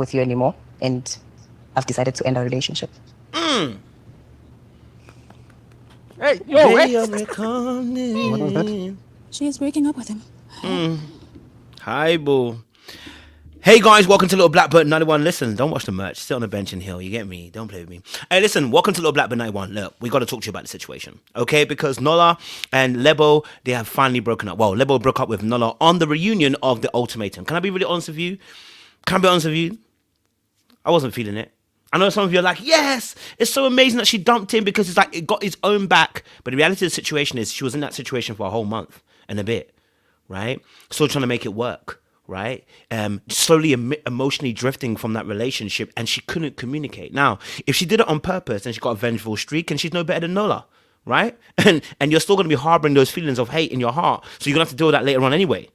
with you anymore, and I've decided to end our relationship. Hey, yo, Day hey. of reckoning. What was that? She is breaking up with him. Hi, boo. Hey guys, welcome to Little Blackbird 91. Listen, don't watch the merch. Sit on the bench and heal. You get me? Don't play with me. Hey, listen, welcome to Little Blackbird 91. Look, we got to talk to you about the situation, okay? Because Nolla and Lebo, they have finally broken up. Well, Lebo broke up with Nolla on the reunion of the Ultimatum. Can I be really honest with you? Can I be honest with you? I wasn't feeling it. I know some of you are like, yes, it's so amazing that she dumped him because it's like it got its own back. But the reality of the situation is she was in that situation for a whole month and a bit, right? Still trying to make it work, right? Slowly emotionally drifting from that relationship, and she couldn't communicate. Now, if she did it on purpose, then she got a vengeful streak, and she's no better than Nolla, right? And you're still going to be harboring those feelings of hate in your heart, so you're going to have to deal with that later on anyway.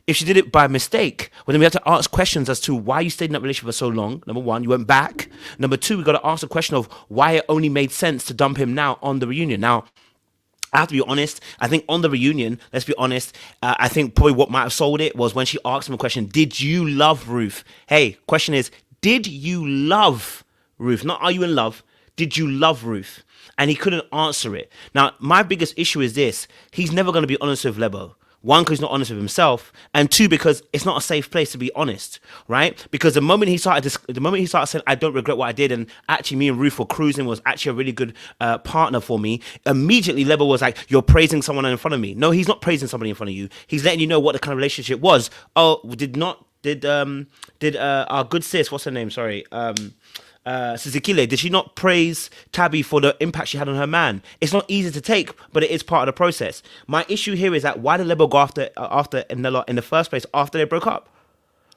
If she did it by mistake, well, then we have to ask questions as to why you stayed in that relationship for so long. Number one, you went back. Number two, we got to ask the question of why it only made sense to dump him now on the reunion. Now, I have to be honest. I think on the reunion, let's be honest, I think probably what might have sold it was when she asked him a question, did you love Ruth? Hey, question is, did you love Ruth? Not are you in love? Did you love Ruth? And he couldn't answer it. Now, my biggest issue is this. He's never going to be honest with Lebo. One, because he's not honest with himself, and two, because it's not a safe place to be honest, right? Because the moment he started saying, "I don't regret what I did," and actually, me and Ruth were cruising, was actually a really good partner for me. Immediately, Lebo was like, "You're praising someone in front of me." No, he's not praising somebody in front of you. He's letting you know what the kind of relationship was. Oh, did our good sis, what's her name? Sorry, Sizikile, did she not praise Tabby for the impact she had on her man? It's not easy to take, but it is part of the process. My issue here is that why did Lebo go after Nolla in the first place after they broke up?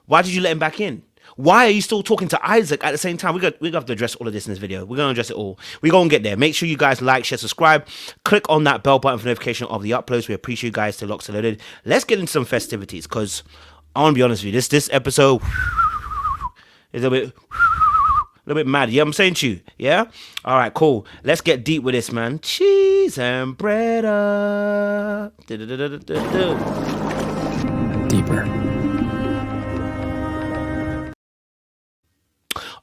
Why did you let him back in? Why are you still talking to Isaac at the same time? We have to address all of this in this video. We're going to address it all. We're going to get there. Make sure you guys like, share, subscribe. Click on that bell button for notification of the uploads. We appreciate you guys to locked and loaded. Let's get into some festivities because I want to be honest with you. This episode is a little bit mad. Yeah, I'm saying to you. Yeah? All right, cool. Let's get deep with this, man. Cheese and bread up. Deeper.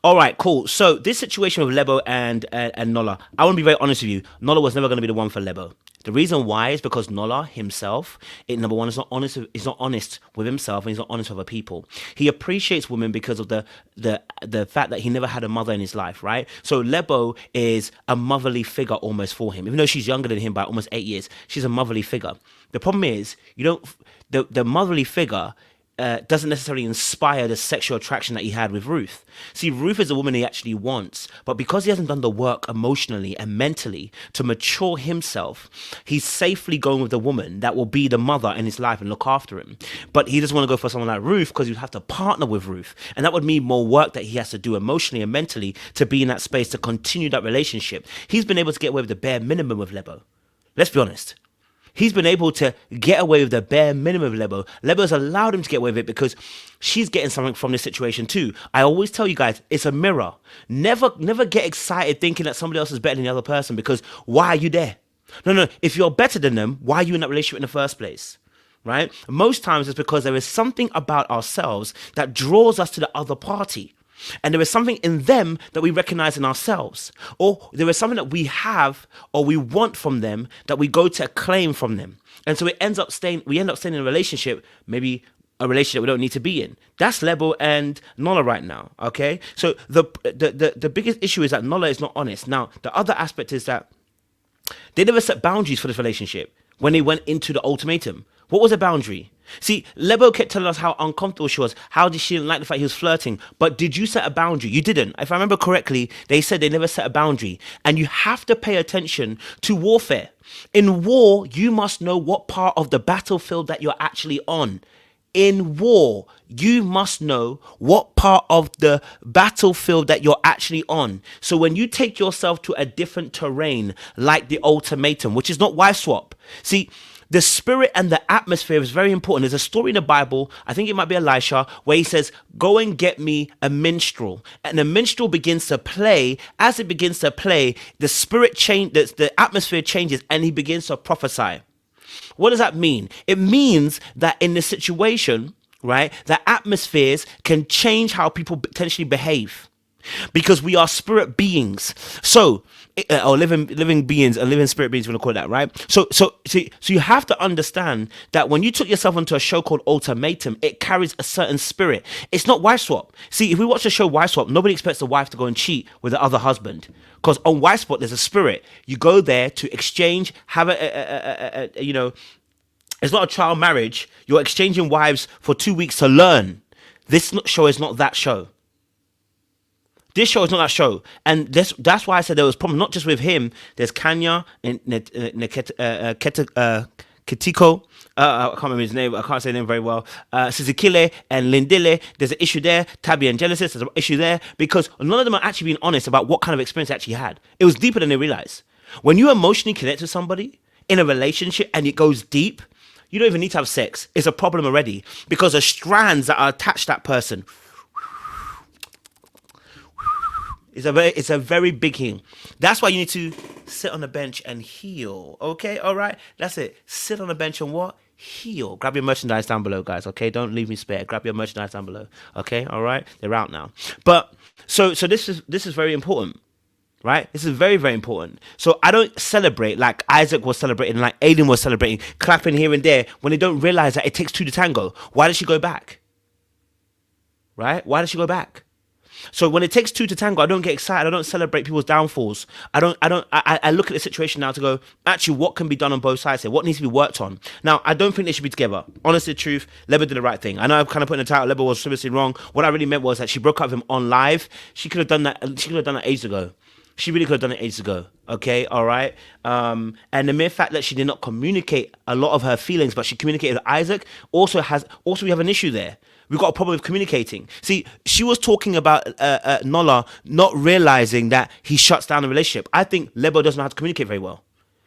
All right, cool. So this situation with Lebo and Nolla, I want to be very honest with you. Nolla was never going to be the one for Lebo. The reason why is because Nolla himself, number one, is not honest. He's not honest with himself, and he's not honest with other people. He appreciates women because of the fact that he never had a mother in his life, right? So Lebo is a motherly figure almost for him, even though she's younger than him by almost 8 years. She's a motherly figure. The problem is the motherly figure doesn't necessarily inspire the sexual attraction that he had with Ruth. See, Ruth is a woman he actually wants, but because he hasn't done the work emotionally and mentally to mature himself, he's safely going with a woman that will be the mother in his life and look after him. But he doesn't want to go for someone like Ruth because you'd have to partner with Ruth, and that would mean more work that he has to do emotionally and mentally to be in that space to continue that relationship. He's been able to get away with the bare minimum with Lebo. Let's be honest. He's been able to get away with the bare minimum of Lebo. Lebo's allowed him to get away with it because she's getting something from this situation too. I always tell you guys, it's a mirror. Never get excited thinking that somebody else is better than the other person, because why are you there? No. If you're better than them, why are you in that relationship in the first place? Right? Most times it's because there is something about ourselves that draws us to the other party. And there is something in them that we recognize in ourselves, or there is something that we have or we want from them that we go to claim from them. And so we end up staying in a relationship, maybe a relationship we don't need to be in. That's Lebo and Nolla right now, okay? So the biggest issue is that Nolla is not honest. Now, the other aspect is that they never set boundaries for this relationship when they went into the ultimatum. What was a boundary? See, Lebo kept telling us how uncomfortable she was, how she didn't like the fact he was flirting. But did you set a boundary? You didn't. If I remember correctly, they said they never set a boundary. And you have to pay attention to warfare. In war, you must know what part of the battlefield that you're actually on. In war, you must know what part of the battlefield that you're actually on. So when you take yourself to a different terrain, like the ultimatum, which is not wife swap. See, the spirit and the atmosphere is very important. There's a story in the Bible, I think it might be Elisha, where he says, go and get me a minstrel. And the minstrel begins to play. As it begins to play, the spirit changes, the atmosphere changes, and he begins to prophesy. What does that mean? It means that in this situation, right? That atmospheres can change how people potentially behave. Because we are spirit beings, so or living beings, or living spirit beings, we're gonna call it that, right? So you have to understand that when you took yourself onto a show called Ultimatum, it carries a certain spirit. It's not wife swap. See, if we watch the show Wife Swap, nobody expects the wife to go and cheat with the other husband, because on Wife Swap there's a spirit. You go there to exchange, have you know, it's not a trial marriage. You're exchanging wives for 2 weeks to learn. This show is not that show. This show is not that show, and that's why I said there was problem not just with him. There's Kanya and Ketiko. I can't remember his name. I can't say his name very well. Sizikile and Lindile. There's an issue there. Tabby and Genesis. There's an issue there because none of them are actually being honest about what kind of experience they actually had. It was deeper than they realized. When you emotionally connect with somebody in a relationship and it goes deep, you don't even need to have sex. It's a problem already because the strands that are attached to that person. It's a very big thing. That's why you need to sit on the bench and heal. Okay, all right, that's it. Sit on the bench and what? Heal. Grab your merchandise down below, guys. Okay, don't leave me spare. Grab your merchandise down below. Okay, all right, they're out now. But so this is very important, right? This is very, very important. So I don't celebrate like Isaac was celebrating, like Aiden was celebrating, clapping here and there when they don't realize that it takes two to tango. Why did she go back? Right? Why did she go back? So when it takes two to tango, I don't get excited. I don't celebrate people's downfalls. I look at the situation now to go, actually, what can be done on both sides here? What needs to be worked on? Now, I don't think they should be together. Honestly, the truth, Lebo did the right thing. I know I've kind of put in the title, Lebo was seriously wrong. What I really meant was that she broke up with him on live. She could have done that. She could have done that ages ago. She really could have done it ages ago. Okay, all right. And the mere fact that she did not communicate a lot of her feelings, but she communicated with Isaac, also we have an issue there. We've got a problem with communicating. See, she was talking about Nolla not realizing that he shuts down the relationship. I think Lebo doesn't know how to communicate very well.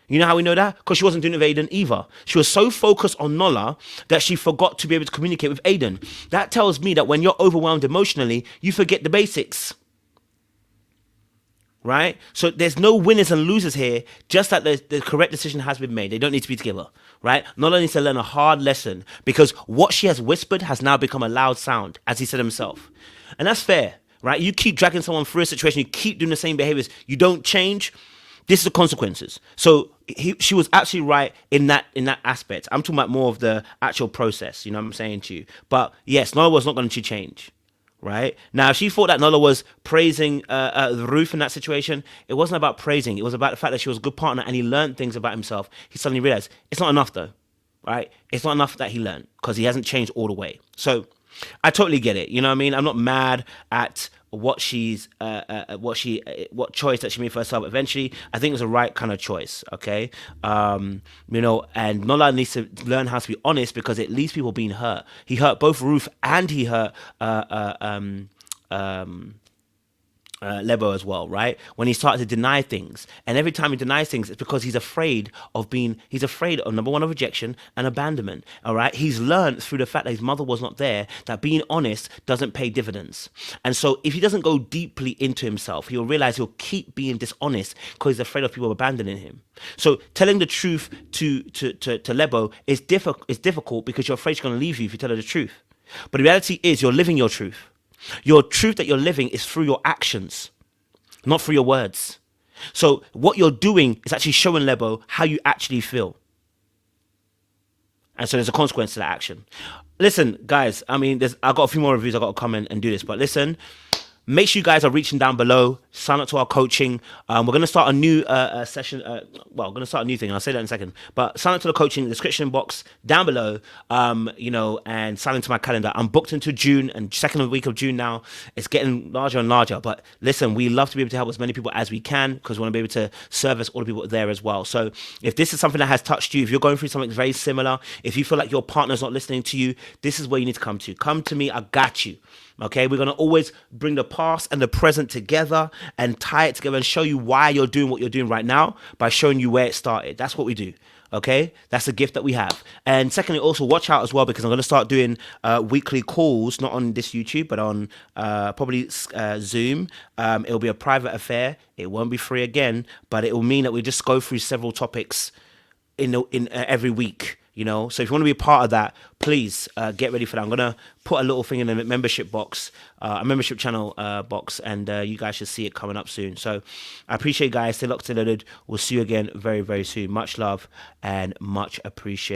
You know how we know that? Because she wasn't doing it with Aiden either. She was so focused on Nolla that she forgot to be able to communicate with Aiden. That tells me that when you're overwhelmed emotionally, you forget the basics. Right? So there's no winners and losers here, just that the correct decision has been made. They don't need to be together, right? Nolla needs to learn a hard lesson because what she has whispered has now become a loud sound, as he said himself. And that's fair, right? You keep dragging someone through a situation, you keep doing the same behaviors, you don't change, this is the consequences. So she was absolutely right in that aspect. I'm talking about more of the actual process, you know what I'm saying to you. But yes, Nolla was not going to change. Right? Now, if she thought that Nolla was praising Ruth in that situation, it wasn't about praising. It was about the fact that she was a good partner and he learned things about himself. He suddenly realized it's not enough, though. Right? It's not enough that he learned because he hasn't changed all the way. So I totally get it. You know what I mean? I'm not mad at what choice that she made for herself. Eventually, I think it was the right kind of choice. Okay, you know, and Nolla needs to learn how to be honest because it leaves people being hurt. He hurt both Ruth and he hurt Lebo as well, right? When he started to deny things, and every time he denies things, it's because he's afraid of number one, of rejection and abandonment. All right, he's learned through the fact that his mother was not there that being honest doesn't pay dividends, and so if he doesn't go deeply into himself, he'll realize he'll keep being dishonest because he's afraid of people abandoning him. So telling the truth to Lebo is difficult because you're afraid she's going to leave you if you tell her the truth. But the reality is, you're living your truth. Your truth that you're living is through your actions, not through your words. So what you're doing is actually showing Lebo how you actually feel. And so there's a consequence to that action. Listen, guys, I mean, I've got a few more reviews I've got to come in and do this. But listen, make sure you guys are reaching down below. Sign up to our coaching. We're going to start a new session. We're going to start a new thing. I'll say that in a second. But sign up to the coaching description box down below, you know, and sign into my calendar. I'm booked into June and second week of June now. It's getting larger and larger. But listen, we love to be able to help as many people as we can because we want to be able to service all the people there as well. So if this is something that has touched you, if you're going through something very similar, if you feel like your partner's not listening to you, this is where you need to come to. Come to me. I got you. Okay, we're going to always bring the past and the present together and tie it together and show you why you're doing what you're doing right now by showing you where it started. That's what we do. Okay, that's a gift that we have. And secondly, also watch out as well because I'm going to start doing weekly calls, not on this YouTube, but on probably Zoom. It'll be a private affair. It won't be free again, but it will mean that we just go through several topics in every week. You know, so if you want to be a part of that, please get ready for that. I'm gonna put a little thing in the membership box, a membership channel box, and you guys should see it coming up soon. So I appreciate you guys. Stay locked, stay loaded. We'll see you again very, very soon. Much love and much appreciation.